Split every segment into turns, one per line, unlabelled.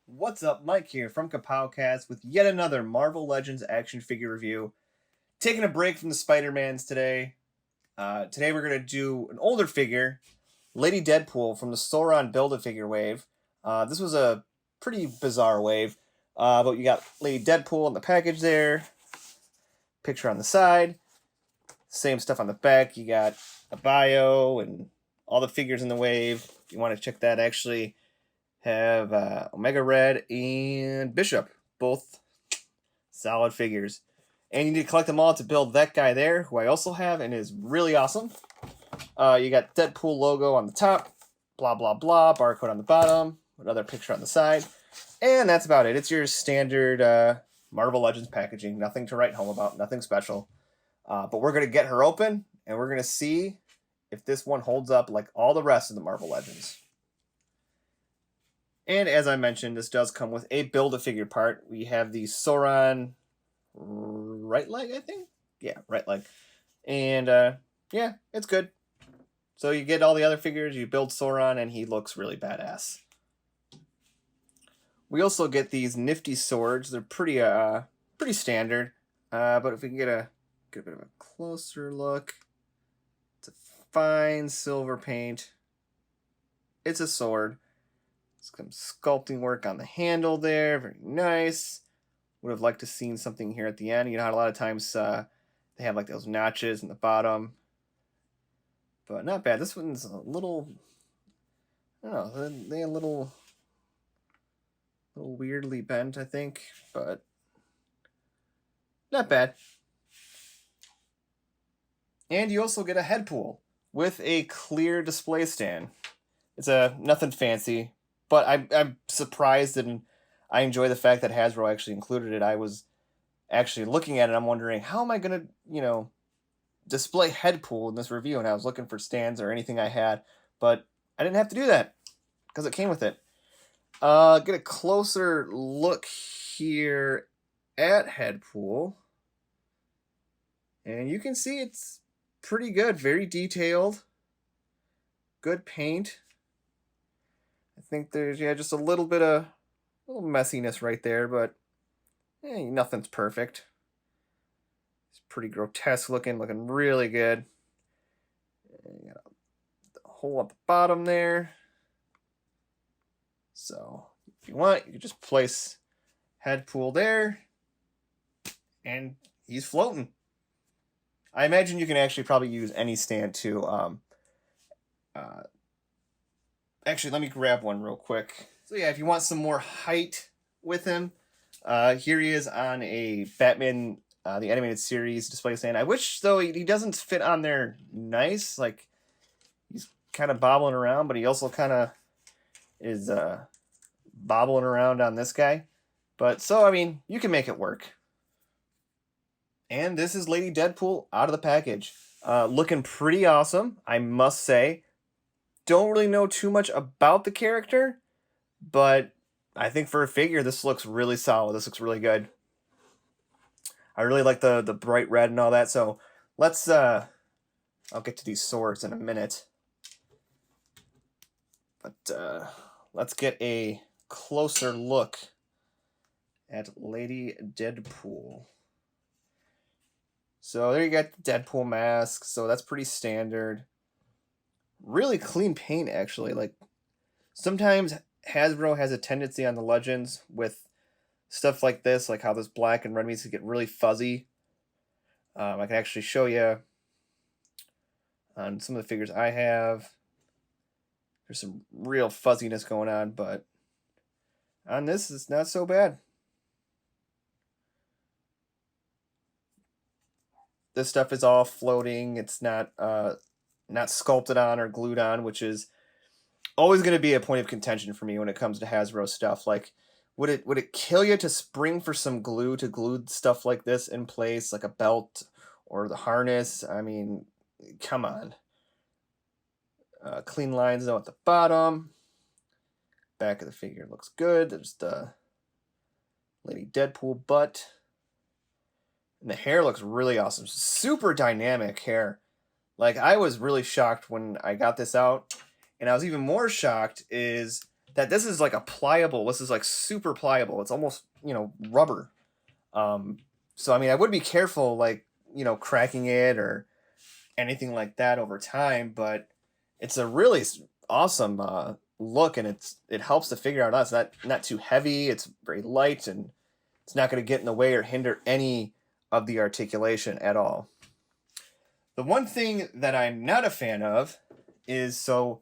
What's up, Mike here from Kapowcast with yet another Marvel Legends action figure review. Taking a break from the Spider-Mans today. Today we're going to do an older figure, Lady Deadpool from the Sauron Build-A-Figure wave. This was a pretty bizarre wave, but you got Lady Deadpool in the package there, picture on the side, same stuff on the back. You got a bio and all the figures in the wave. If you want to check that, actually have Omega Red and Bishop, both solid figures. And you need to collect them all to build that guy there, who I also have and is really awesome. You got Deadpool logo on the top, blah, blah, blah, barcode on the bottom, another picture on the side. And that's about it. It's your standard Marvel Legends packaging. Nothing to write home about, nothing special. But we're going to get her open, and we're going to see if this one holds up like all the rest of the Marvel Legends. And as I mentioned, this does come with a Build-A-Figure part. We have the Sauron right leg, I think? Yeah, right leg. And yeah, it's good. So you get all the other figures, you build Sauron, and he looks really badass. We also get these nifty swords. They're pretty standard. But if we can get a bit of a closer look, it's a fine silver paint. It's a sword. Some sculpting work on the handle there, very nice. Would have liked to seen something here at the end. You know how a lot of times they have like those notches in the bottom, but not bad. This one's a little, I don't know, they a little weirdly bent, I think, but not bad. And you also get a head pool with a clear display stand. It's nothing fancy. But I'm surprised, and I enjoy the fact that Hasbro actually included it. I was actually looking at it, I'm wondering, how am I going to, display Headpool in this review? And I was looking for stands or anything I had, but I didn't have to do that because it came with it. Get a closer look here at Headpool. And you can see it's pretty good, very detailed, good paint. I think there's, just a little bit of messiness right there, but nothing's perfect. It's pretty grotesque looking really good. And you got a hole at the bottom there. So if you want, you can just place Headpool there, and he's floating. I imagine you can actually probably use any stand too. Actually, let me grab one real quick. So yeah, if you want some more height with him, here he is on a Batman, the animated series display stand. I wish, though, he doesn't fit on there nice. Like, he's kind of bobbling around, but he also kind of is bobbling around on this guy. But, so, I mean, you can make it work. And this is Lady Deadpool out of the package. Looking pretty awesome, I must say. Don't really know too much about the character, but I think for a figure, this looks really solid. This looks really good. I really like the bright red and all that, so let's, I'll get to these swords in a minute. But let's get a closer look at Lady Deadpool. So there you got the Deadpool mask, so that's pretty standard. Really clean paint, actually. Like, sometimes Hasbro has a tendency on the Legends with stuff like this, like how this black and red meats get really fuzzy. I can actually show you on some of the figures I have. There's some real fuzziness going on, but on this, it's not so bad. This stuff is all floating. It's not sculpted on or glued on, which is always going to be a point of contention for me when it comes to Hasbro stuff. Like, would it kill you to spring for some glue to glue stuff like this in place, like a belt or the harness? I mean, come on. Clean lines though at the bottom. Back of the figure looks good. There's the Lady Deadpool butt. And the hair looks really awesome. Super dynamic hair. Like, I was really shocked when I got this out. And I was even more shocked is that this is like a pliable. This is like super pliable. It's almost, rubber. So I mean, I would be careful, like, cracking it or anything like that over time. But it's a really awesome look, and it helps to figure out. It's not too heavy. It's very light, and it's not going to get in the way or hinder any of the articulation at all. The one thing that I'm not a fan of is, so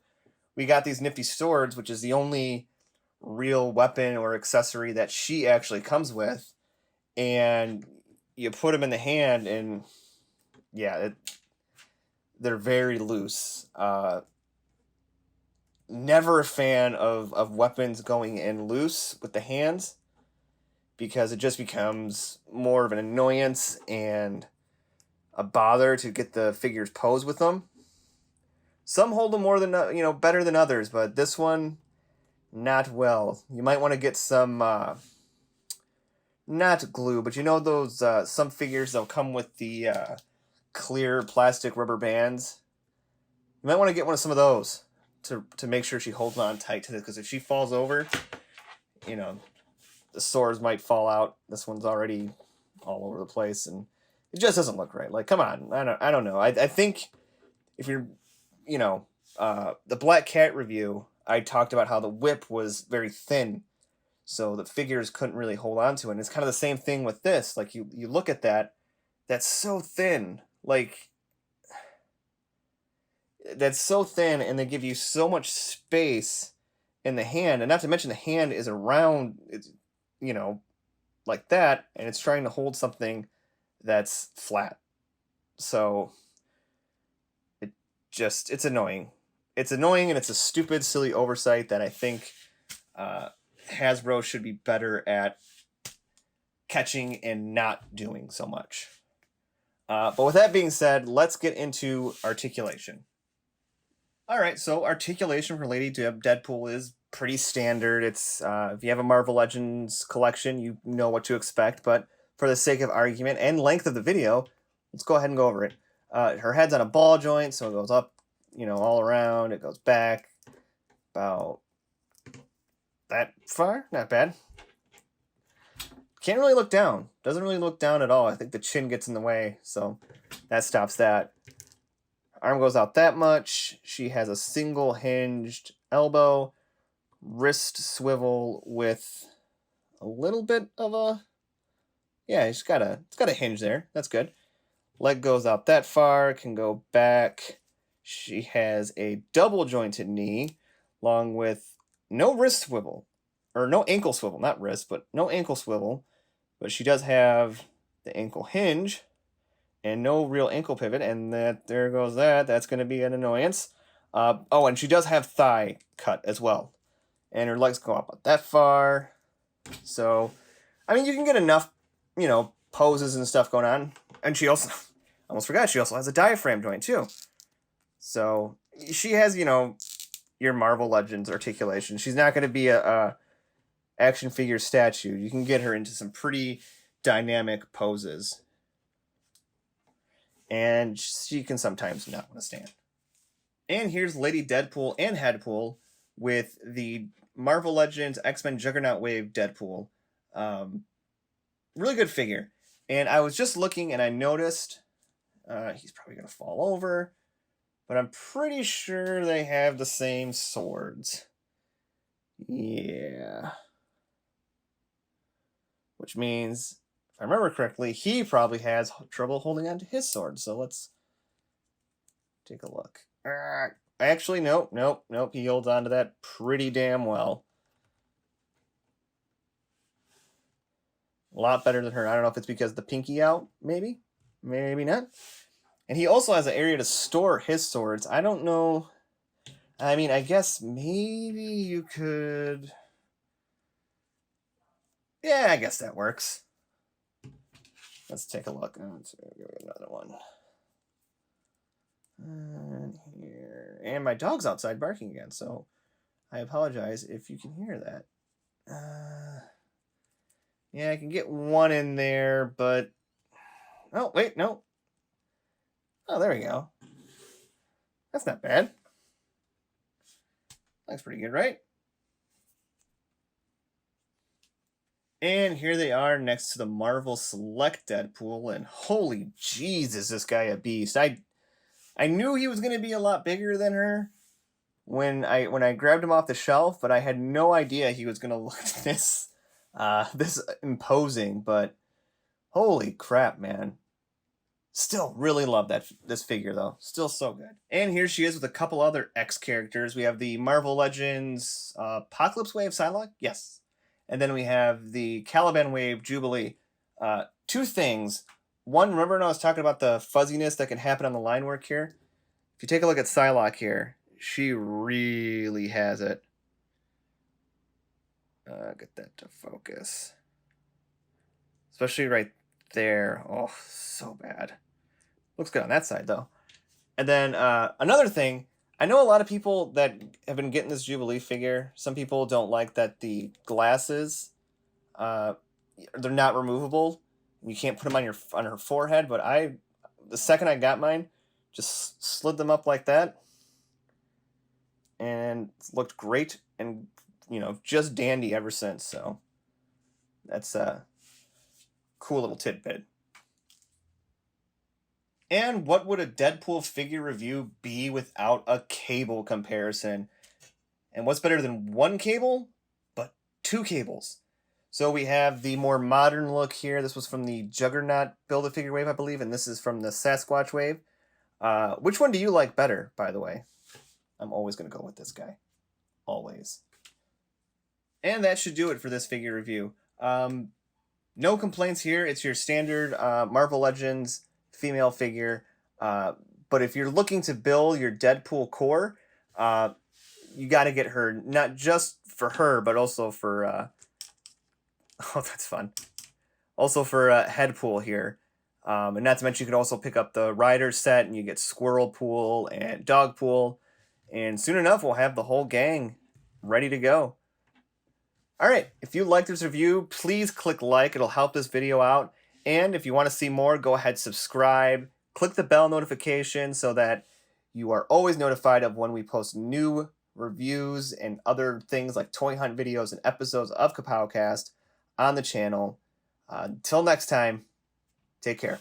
we got these nifty swords, which is the only real weapon or accessory that she actually comes with, and you put them in the hand, and yeah, they're very loose. Never a fan of weapons going in loose with the hands, because it just becomes more of an annoyance and a bother to get the figures posed with them. Some hold them more than, better than others, but this one, not well. You might want to get some, not glue, but those, some figures, they'll come with the clear plastic rubber bands. You might want to get some of those to make sure she holds on tight to this, because if she falls over, the swords might fall out. This one's already all over the place, and it just doesn't look right. Like, come on. I don't know. I think if you're, the Black Cat review, I talked about how the whip was very thin, so the figures couldn't really hold on to it. And it's kind of the same thing with this. Like, you look at that's so thin. Like, that's so thin, and they give you so much space in the hand. And not to mention the hand is around, it's, like that, and it's trying to hold something that's flat. So it's annoying. It's annoying, and it's a stupid, silly oversight that I think Hasbro should be better at catching and not doing so much. But with that being said, let's get into articulation. All right, so articulation for Lady Deadpool is pretty standard. It's if you have a Marvel Legends collection, you know what to expect. But for the sake of argument and length of the video, let's go ahead and go over it. Her head's on a ball joint, so it goes up, all around. It goes back about that far. Not bad. Can't really look down. Doesn't really look down at all. I think the chin gets in the way, so that stops that. Arm goes out that much. She has a single hinged elbow, wrist swivel with a little bit of a, it's got a hinge there. That's good. Leg goes out that far, can go back. She has a double jointed knee, along with no wrist swivel, or no ankle swivel, not wrist, but no ankle swivel. But she does have the ankle hinge, and no real ankle pivot, and there goes that. That's going to be an annoyance. And she does have thigh cut as well. And her legs go up that far. So, I mean, you can get enough, poses and stuff going on. And she also, almost forgot, she also has a diaphragm joint too. So, she has, your Marvel Legends articulation. She's not going to be a action figure statue. You can get her into some pretty dynamic poses. And she can sometimes not want to stand. And here's Lady Deadpool and Headpool with the Marvel Legends X-Men Juggernaut Wave Deadpool. Really good figure. And I was just looking, and I noticed he's probably going to fall over, but I'm pretty sure they have the same swords. Yeah. Which means, if I remember correctly, he probably has trouble holding on to his sword. So let's take a look. Actually, nope. He holds on to that pretty damn well. A lot better than her. I don't know if it's because the pinky out, maybe. Maybe not. And he also has an area to store his swords. I don't know. I mean, I guess maybe you could... Yeah, I guess that works. Let's take a look. Let's give it another one. And here. And my dog's outside barking again, so I apologize if you can hear that. Yeah, I can get one in there, but... Oh, wait, no. Oh, there we go. That's not bad. Looks pretty good, right? And here they are next to the Marvel Select Deadpool, and holy jeez, is this guy a beast. I knew he was going to be a lot bigger than her when I grabbed him off the shelf, but I had no idea he was going to look this this imposing, but holy crap, man. Still really love this figure though. Still so good. And here she is with a couple other X characters. We have the Marvel Legends Apocalypse Wave Psylocke. Yes. And then we have the Caliban Wave Jubilee. Two things. One, remember when I was talking about the fuzziness that can happen on the line work here? If you take a look at Psylocke here, she really has it. Get that to focus. Especially right there. Oh, so bad. Looks good on that side, though. And then another thing, I know a lot of people that have been getting this Jubilee figure, some people don't like that the glasses, they're not removable. You can't put them on her forehead, but the second I got mine, just slid them up like that. And it's looked great and, just dandy ever since. So that's a cool little tidbit. And what would a Deadpool figure review be without a cable comparison? And what's better than one cable? But two cables. So we have the more modern look here. This was from the Juggernaut Build-A-Figure wave, I believe, and this is from the Sasquatch wave. Which one do you like better, by the way? I'm always going to go with this guy. Always. And that should do it for this figure review. No complaints here. It's your standard Marvel Legends female figure. But if you're looking to build your Deadpool core, you got to get her, not just for her, but also for... oh, that's fun. Also for Headpool here. And not to mention, you can also pick up the Rider set, and you get Squirrel Pool and Dog Pool. And soon enough, we'll have the whole gang ready to go. All right, if you like this review, please click like. It'll help this video out. And if you want to see more, go ahead, subscribe. Click the bell notification so that you are always notified of when we post new reviews and other things like toy hunt videos and episodes of Kapowcast on the channel. Until next time, take care.